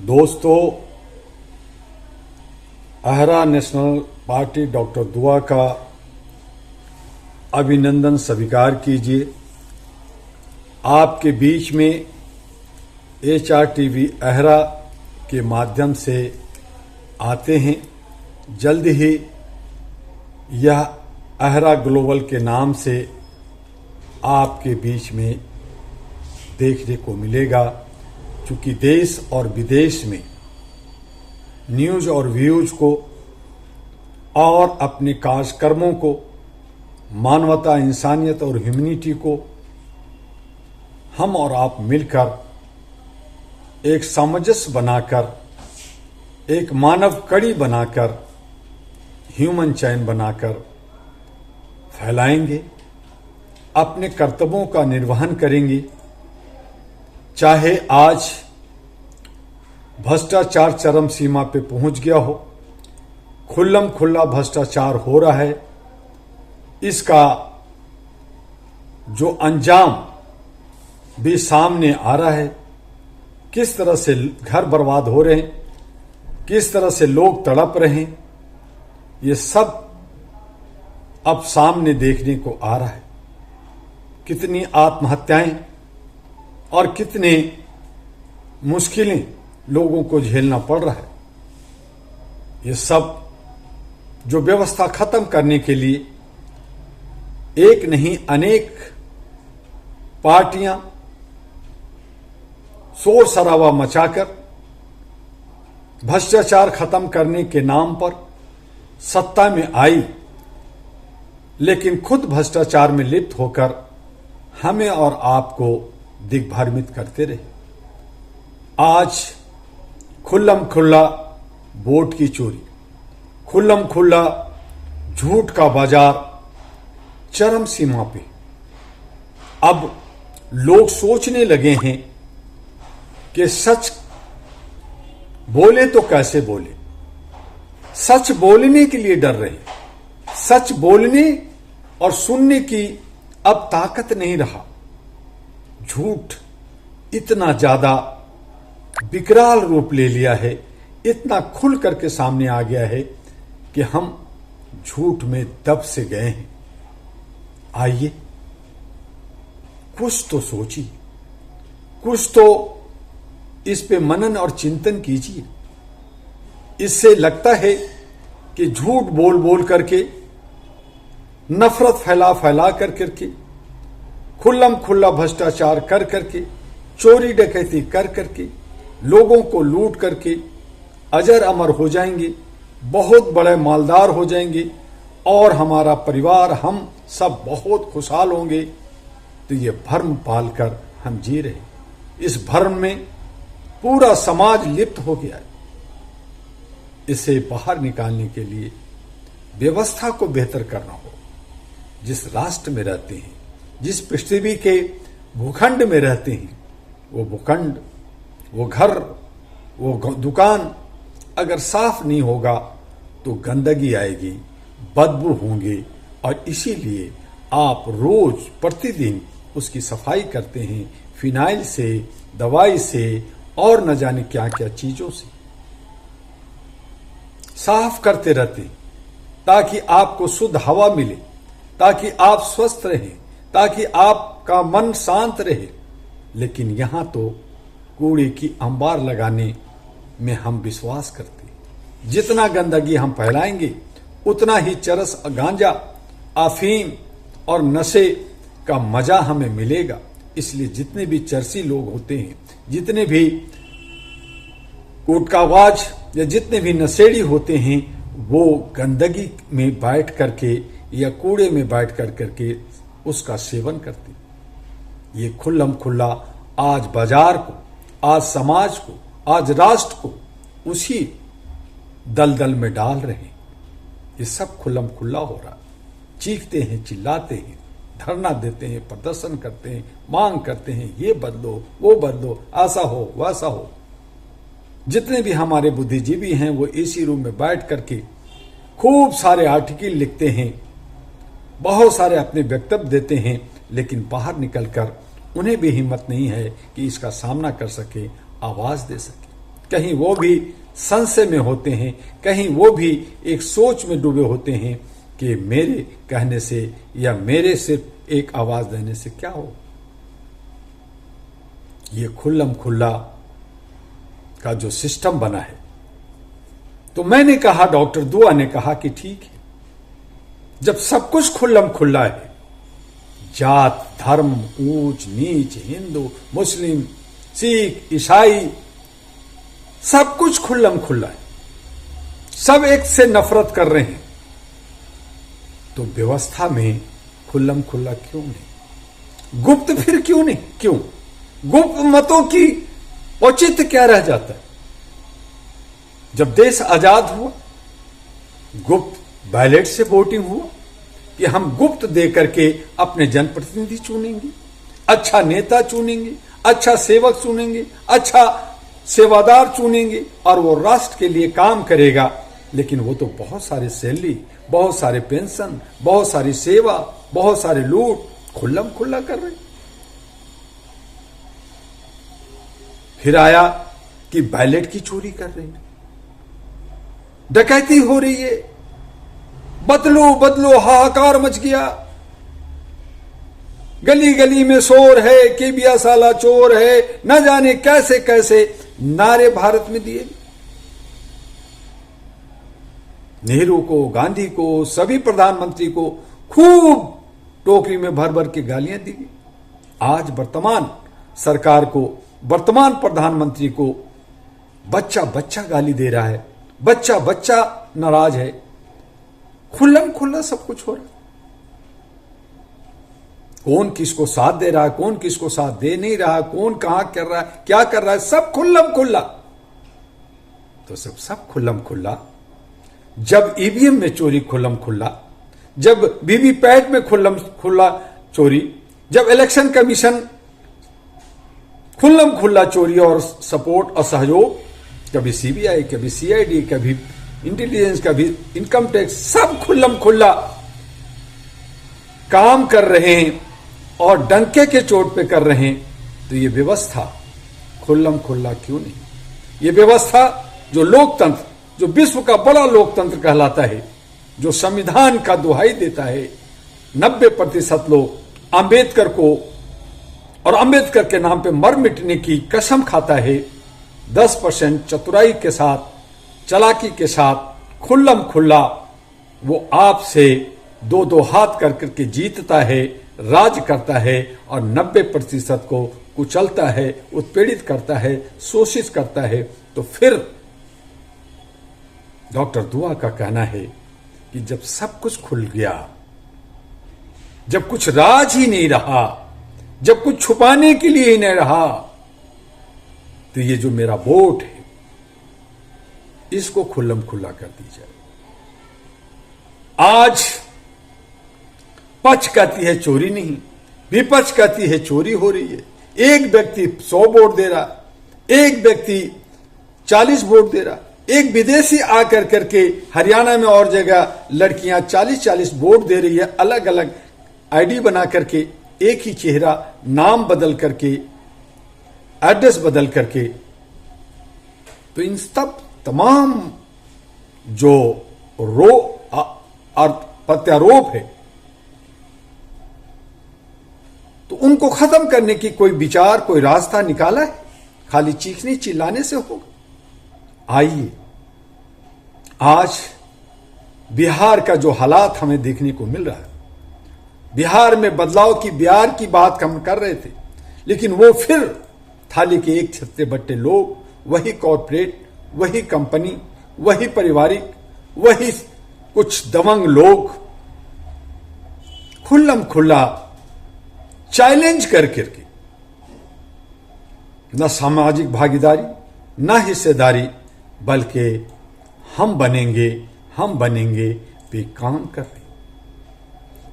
दोस्तों, अहरा national party doctor दुआ का अभिनंदन स्वीकार कीजिए। आपके बीच में HRTV अहरा के माध्यम से आते हैं। जल्द ही यह अहरा ग्लोबल के नाम से आपके बीच में देखने को मिलेगा, क्योंकि देश और विदेश में न्यूज़ और व्यूज़ को और अपने कार्यक्रमों को, मानवता, इंसानियत और ह्यूमैनिटी को हम और आप मिलकर एक सामंजस्य बनाकर, एक मानव कड़ी बनाकर, ह्यूमन चैन बनाकर फैलाएंगे, अपने कर्तव्यों का निर्वहन करेंगे। चाहे आज भ्रष्टाचार चरम सीमा पे पहुंच गया हो, खुल्लम खुल्ला भ्रष्टाचार हो रहा है, इसका जो अंजाम भी सामने आ रहा है, किस तरह से घर बर्बाद हो रहे हैं, किस तरह से लोग तड़प रहे हैं, ये सब अब सामने देखने को आ रहा है। कितनी आत्महत्याएं और कितने मुश्किलें लोगों को झेलना पड़ रहा है। ये सब जो व्यवस्था खत्म करने के लिए एक नहीं अनेक पार्टियां शोर शराबा मचाकर भ्रष्टाचार खत्म करने के नाम पर सत्ता में आई, लेकिन खुद भ्रष्टाचार में लिप्त होकर हमें और आपको दिग्भ्रमित करते रहे। आज खुल्लम खुल्ला वोट की चोरी, खुल्लम खुल्ला झूठ का बाजार चरम सीमा पे। अब लोग सोचने लगे हैं कि सच बोले तो कैसे बोले। सच बोलने के लिए डर रहे। सच बोलने और सुनने की अब ताकत नहीं रहा। झूठ इतना ज्यादा विकराल रूप ले लिया है, इतना खुल करके सामने आ गया है कि हम झूठ में दब से गए हैं। आइए कुछ तो सोचिए, कुछ तो इस पे मनन और चिंतन कीजिए। इससे लगता है कि झूठ बोल बोल करके, नफरत फैला फैला कर करके, खुल्लम खुल्ला भ्रष्टाचार कर करके, चोरी डकैती कर करके, लोगों को लूट करके अजर अमर हो जाएंगे, बहुत बड़े मालदार हो जाएंगे और हमारा परिवार, हम सब बहुत खुशहाल होंगे। तो ये भ्रम पालकर हम जी रहे। इस भ्रम में पूरा समाज लिप्त हो गया है। इसे बाहर निकालने के लिए व्यवस्था को बेहतर करना हो। जिस राष्ट्र में रहते हैं, जिस पृथ्वी के भूखंड में रहते हैं, वो भूखंड, वो घर, वो दुकान अगर साफ नहीं होगा तो गंदगी आएगी, बदबू होंगे। और इसीलिए आप रोज प्रतिदिन उसकी सफाई करते हैं, फिनाइल से, दवाई से और न जाने क्या क्या चीजों से साफ करते रहते हैं, ताकि आपको शुद्ध हवा मिले, ताकि आप स्वस्थ रहें, ताकि आपका मन शांत रहे। लेकिन यहां तो कूड़े की अंबार लगाने में हम विश्वास करते हैं। जितना गंदगी हम फैलाएंगे उतना ही चरस, गांजा, अफीम और नशे का मजा हमें मिलेगा। इसलिए जितने भी चरसी लोग होते हैं, जितने भी गुटखाबाज या जितने भी नशेड़ी होते हैं, वो गंदगी में बैठ करके या कूड़े में बैठ कर करके उसका सेवन करते। ये खुल्लम खुल्ला आज बाजार को, आज समाज को, आज राष्ट्र को उसी दलदल में डाल रहे हैं। ये सब खुल्लम खुल्ला हो रहा। चीखते हैं, चिल्लाते हैं, धरना देते हैं, प्रदर्शन करते हैं, मांग करते हैं, ये बदलो, वो बदलो, ऐसा हो, वैसा हो। जितने भी हमारे बुद्धिजीवी हैं वो एसी रूम में बैठ करके खूब सारे आर्टिकल लिखते हैं, बहुत सारे अपने वक्तव्य देते हैं, लेकिन बाहर निकलकर उन्हें भी हिम्मत नहीं है कि इसका सामना कर सके, आवाज दे सके। कहीं वो भी संशय में होते हैं, कहीं वो भी एक सोच में डूबे होते हैं कि मेरे कहने से या मेरे सिर्फ एक आवाज देने से क्या हो। ये खुल्लम खुल्ला का जो सिस्टम बना है, तो मैंने कहा, डॉक्टर दुआ ने कहा कि ठीक है, जब सब कुछ खुल्लम खुल्ला है, जात धर्म ऊंच नीच, हिंदू मुस्लिम सिख ईसाई, सब कुछ खुल्लम खुल्ला है, सब एक से नफरत कर रहे हैं, तो व्यवस्था में खुल्लम खुल्ला क्यों नहीं? गुप्त फिर क्यों नहीं? क्यों गुप्त मतों की औचित्य क्या रह जाता है? जब देश आजाद हुआ, गुप्त बैलेट से वोटिंग हुआ कि हम गुप्त दे करके अपने जनप्रतिनिधि चुनेंगे, अच्छा नेता चुनेंगे, अच्छा सेवक चुनेंगे, अच्छा सेवादार चुनेंगे और वो राष्ट्र के लिए काम करेगा। लेकिन वो तो बहुत सारे सैलरी, बहुत सारे पेंशन, बहुत सारी सेवा, बहुत सारे लूट खुल्लम खुल्ला कर रहे। फिर आया कि बैलेट की चोरी कर रहे हैं, डकैती हो रही है, बदलो बदलो हाहाकार मच गया, गली गली में शोर है, केबिया साला चोर है, न जाने कैसे कैसे नारे भारत में दिए। नेहरू को, गांधी को, सभी प्रधानमंत्री को खूब टोकरी में भर भर के गालियां दी गई। आज वर्तमान सरकार को, वर्तमान प्रधानमंत्री को बच्चा बच्चा गाली दे रहा है, बच्चा बच्चा नाराज है, खुल्लम खुल्ला सब कुछ हो रहा है। कौन किसको साथ दे रहा है, कौन किसको साथ दे नहीं रहा, कौन कहां कर रहा है, क्या कर रहा है, सब खुल्लम खुल्ला। तो सब खुल्लम खुल्ला। जब ईवीएम में चोरी खुल्लम खुल्ला, जब वीवीपैट में खुल्लम खुल्ला चोरी, जब इलेक्शन कमीशन खुल्लम खुल्ला चोरी और सपोर्ट और सहयोग, कभी सीबीआई, कभी सीआईडी, कभी इंटेलिजेंस, कभी इनकम टैक्स, सब खुल्लम खुल्ला काम कर रहे हैं और डंके के चोट पे कर रहे हैं, तो ये व्यवस्था खुल्लम खुल्ला क्यों नहीं? ये व्यवस्था जो लोकतंत्र, जो विश्व का बड़ा लोकतंत्र कहलाता है, जो संविधान का दुहाई देता है, 90% लोग अंबेडकर को और अंबेडकर के नाम पे मर मिटने की कसम खाता है, 10% चतुराई के साथ, चालाकी के साथ खुल्लम खुल्ला वो आपसे दो दो हाथ कर करके जीतता है, राज करता है और 90% को कुचलता है, उत्पीड़ित करता है, शोषित करता है। तो फिर डॉक्टर दुआ का कहना है कि जब सब कुछ खुल गया, जब कुछ राज ही नहीं रहा, जब कुछ छुपाने के लिए ही नहीं रहा, तो ये जो मेरा वोट है इसको खुल्लम खुल्ला कर दीजिए। आज पक्ष कहती है चोरी नहीं, विपक्ष कहती है चोरी हो रही है। एक व्यक्ति 100 वोट दे रहा, एक व्यक्ति 40 वोट दे रहा, एक विदेशी आकर करके हरियाणा में और जगह लड़कियां 40-40 वोट दे रही है, अलग अलग आईडी बना करके, एक ही चेहरा, नाम बदल करके, एड्रेस बदल करके। तो इन सब तमाम जो प्रत्यारोप है, तो उनको खत्म करने की कोई विचार, कोई रास्ता निकाला है? खाली चीखने चिल्लाने से होगा? आइए, आज बिहार का जो हालात हमें देखने को मिल रहा है, बिहार में बदलाव की, बिहार की बात हम कर रहे थे, लेकिन वो फिर थाली के एक छत्ते बट्टे लोग, वही कॉर्पोरेट, वही कंपनी, वही पारिवारिक, वही कुछ दबंग लोग खुल्लम खुल्ला चैलेंज कर करके न सामाजिक भागीदारी, न हिस्सेदारी, बल्कि हम बनेंगे पे काम कर रहे।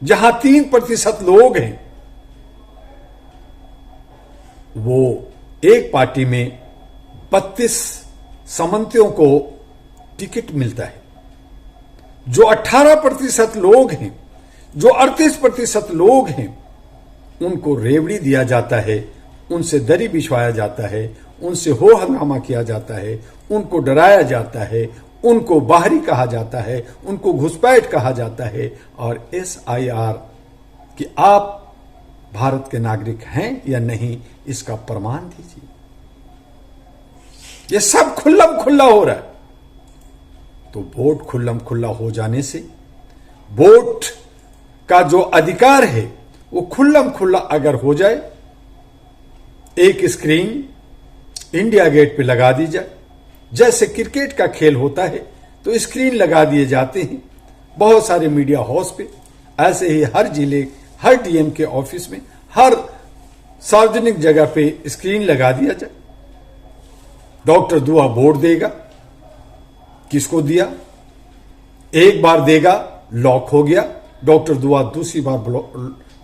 जहां 3% लोग हैं, वो एक पार्टी में 32 समंतियों को टिकट मिलता है। जो 18% लोग हैं, जो 38% लोग हैं, उनको रेवड़ी दिया जाता है, उनसे दरी बिछवाया जाता है, उनसे हो हंगामा किया जाता है, उनको डराया जाता है, उनको बाहरी कहा जाता है, उनको घुसपैठ कहा जाता है, और SIR कि आप भारत के नागरिक हैं या नहीं, इसका प्रमाण दीजिए। ये सब खुल्लम खुल्ला हो रहा है। तो वोट खुल्लम खुल्ला हो जाने से वोट का जो अधिकार है वो खुल्लम खुल्ला अगर हो जाए, एक स्क्रीन इंडिया गेट पे लगा दी जाए, जैसे क्रिकेट का खेल होता है तो स्क्रीन लगा दिए जाते हैं बहुत सारे मीडिया हाउस पे, ऐसे ही हर जिले, हर DM के ऑफिस में, हर सार्वजनिक जगह पे स्क्रीन लगा दिया जाए। डॉक्टर दुआ वोट देगा, किसको दिया, एक बार देगा, लॉक हो गया। डॉक्टर दुआ दूसरी बार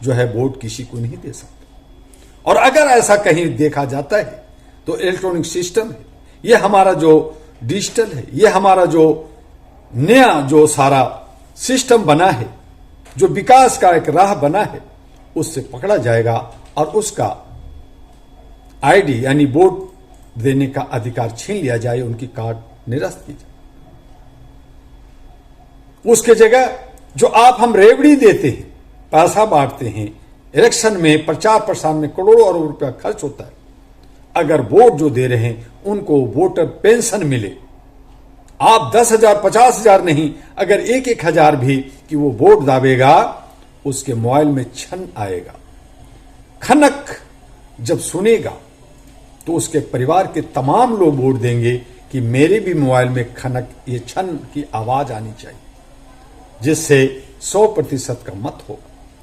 जो है वोट किसी को नहीं दे सकता। और अगर ऐसा कहीं देखा जाता है तो इलेक्ट्रॉनिक सिस्टम है, ये हमारा जो डिजिटल है, ये हमारा जो नया जो सारा सिस्टम बना है, जो विकास का एक राह बना है, उससे पकड़ा जाएगा और उसका ID यानी वोट देने का अधिकार छीन लिया जाए, उनकी कार्ड निरस्त की जाए। उसके जगह जो आप हम रेवड़ी देते हैं, पैसा बांटते हैं, इलेक्शन में प्रचार प्रसार में करोड़ों अरब रुपया खर्च होता है, अगर वोट जो दे रहे हैं उनको वोटर पेंशन मिले, आप 10,000 50,000 नहीं, अगर 1,000 भी कि वो वोट दावेगा, उसके मोबाइल में छन आएगा, खनक जब सुनेगा तो उसके परिवार के तमाम लोग वोट देंगे कि मेरे भी मोबाइल में खनक, ये छन की आवाज आनी चाहिए, जिससे 100% का मत हो।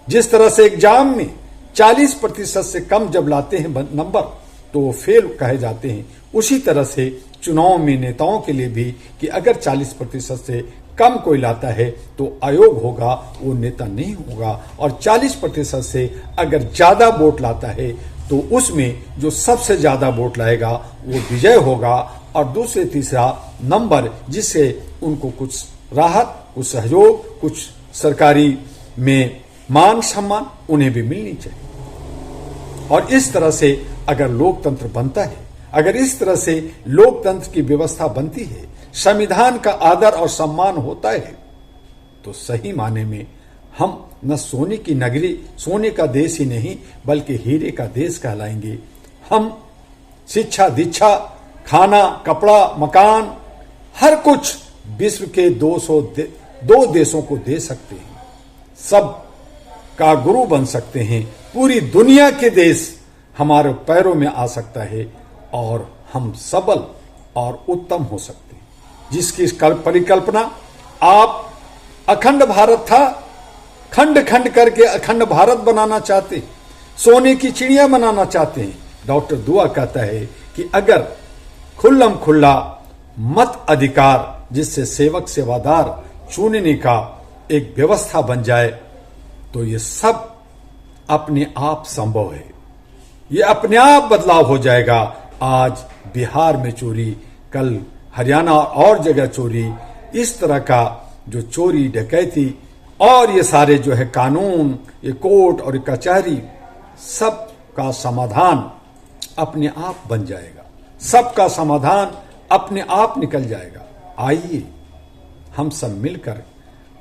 जिस तरह से एग्जाम में 40% से कम जब लाते हैं नंबर तो वो फेल कहे जाते हैं, उसी तरह से चुनाव में नेताओं के लिए भी कि अगर 40% से कम कोई लाता है तो आयोग होगा, वो नेता नहीं होगा। और 40% से अगर ज्यादा वोट लाता है तो उसमें जो सबसे ज्यादा वोट लाएगा वो विजय होगा। और दूसरे तीसरा नंबर जिससे उनको कुछ राहत, कुछ सहयोग, कुछ सरकारी में मान सम्मान उन्हें भी मिलनी चाहिए। और इस तरह से अगर लोकतंत्र बनता है, अगर इस तरह से लोकतंत्र की व्यवस्था बनती है, संविधान का आदर और सम्मान होता है, तो सही माने में हम न सोने की नगरी, सोने का देश ही नहीं बल्कि हीरे का देश कहलाएंगे। हम शिक्षा, दीक्षा, खाना, कपड़ा, मकान, हर कुछ विश्व के 202 देशों को दे सकते हैं, सब का गुरु बन सकते हैं, पूरी दुनिया के देश हमारे पैरों में आ सकता है और हम सबल और उत्तम हो सकते हैं, जिसकी परिकल्पना आप अखंड भारत था, खंड खंड करके अखंड भारत बनाना चाहते हैं, सोने की चिड़िया बनाना चाहते हैं। डॉक्टर दुआ कहता है कि अगर खुल्लम खुल्ला मत अधिकार, जिससे सेवक सेवादार चुनने का एक व्यवस्था बन जाए, तो ये सब अपने आप संभव है, ये अपने आप बदलाव हो जाएगा। आज बिहार में चोरी, कल हरियाणा और जगह चोरी, इस तरह का जो चोरी डकैती और ये सारे जो है कानून, ये कोर्ट और कचहरी, सब का समाधान अपने आप बन जाएगा, सबका समाधान अपने आप निकल जाएगा। आइए हम सब मिलकर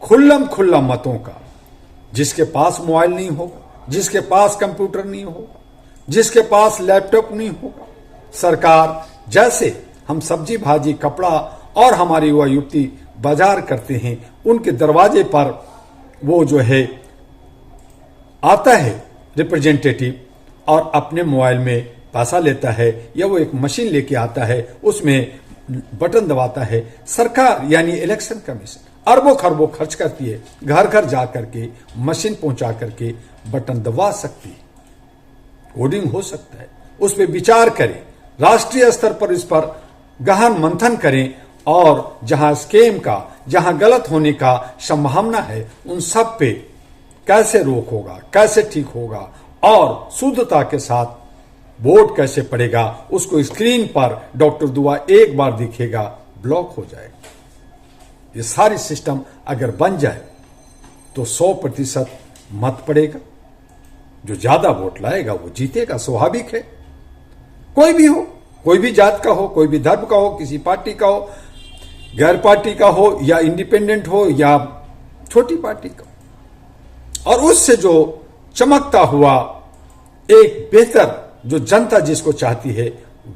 खुल्लम खुल्ला मतों का, जिसके पास मोबाइल नहीं होगा, जिसके पास कंप्यूटर नहीं होगा, जिसके पास लैपटॉप नहीं होगा, सरकार जैसे हम सब्जी भाजी, कपड़ा और हमारी युवा युवती बाजार करते हैं, उनके दरवाजे पर वो जो है आता है रिप्रेजेंटेटिव और अपने मोबाइल में पैसा लेता है, या वो एक मशीन लेके आता है, उसमें बटन दबाता है। सरकार यानी इलेक्शन कमीशन अरबों खरबों खर्च करती है, घर घर जा करके मशीन पहुंचा करके बटन दबा सकती है, कोडिंग हो सकता है, उस पर विचार करें, राष्ट्रीय स्तर पर इस पर गहन मंथन करें, और जहां स्कैम का, जहां गलत होने का संभावना है, उन सब पे कैसे रोक होगा, कैसे ठीक होगा, और शुद्धता के साथ वोट कैसे पड़ेगा, उसको स्क्रीन पर डॉक्टर दुआ एक बार दिखेगा, ब्लॉक हो जाएगा। ये सारी सिस्टम अगर बन जाए तो 100% मत पड़ेगा, जो ज्यादा वोट लाएगा वो जीतेगा, स्वाभाविक है, कोई भी हो, कोई भी जात का हो, कोई भी धर्म का हो, किसी पार्टी का हो, गैर पार्टी का हो या इंडिपेंडेंट हो या छोटी पार्टी का हो, और उससे जो चमकता हुआ एक बेहतर जो जनता जिसको चाहती है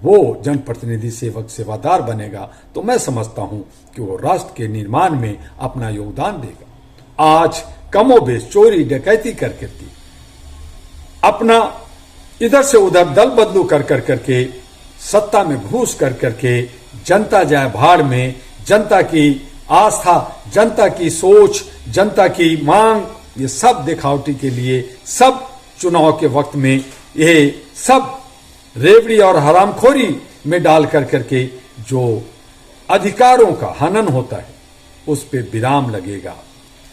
वो जनप्रतिनिधि सेवक सेवादार बनेगा, तो मैं समझता हूं कि वो राष्ट्र के निर्माण में अपना योगदान देगा। आज कमोबेश चोरी डकैती करके अपना इधर से उधर दल बदलू कर करके सत्ता में घूस कर करके जनता जाए भाड़ में, जनता की आस्था, जनता की सोच, जनता की मांग, ये सब दिखावटी के लिए, सब चुनाव के वक्त में ये सब रेवड़ी और हरामखोरी में डाल कर करके जो अधिकारों का हनन होता है उस पे विराम लगेगा।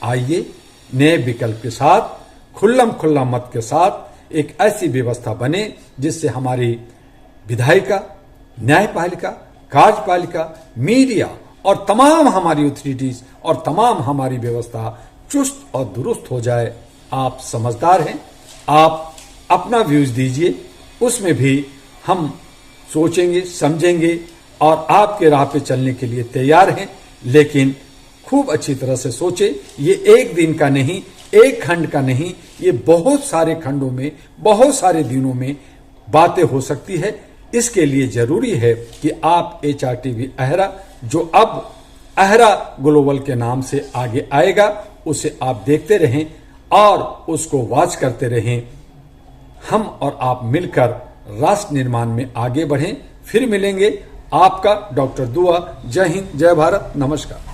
आइए नए विकल्प के साथ, खुल्लम खुल्ला मत के साथ एक ऐसी व्यवस्था बने जिससे हमारी विधायिका, न्यायपालिका, कार्यपालिका, मीडिया और तमाम हमारी अथॉरिटीज और तमाम हमारी व्यवस्था चुस्त और दुरुस्त हो जाए। आप समझदार हैं, आप अपना व्यूज दीजिए, उसमें भी हम सोचेंगे, समझेंगे और आपके राह पे चलने के लिए तैयार हैं। लेकिन खूब अच्छी तरह से सोचे, ये एक दिन का नहीं, एक खंड का नहीं, ये बहुत सारे खंडों में, बहुत सारे दिनों में बातें हो सकती है। इसके लिए जरूरी है कि आप HRTV अहरा, जो अब अहरा ग्लोबल के नाम से आगे आएगा, उसे आप देखते रहें और उसको वॉच करते रहें। हम और आप मिलकर राष्ट्र निर्माण में आगे बढ़ें। फिर मिलेंगे। आपका डॉक्टर दुआ। जय हिंद, जय भारत, नमस्कार।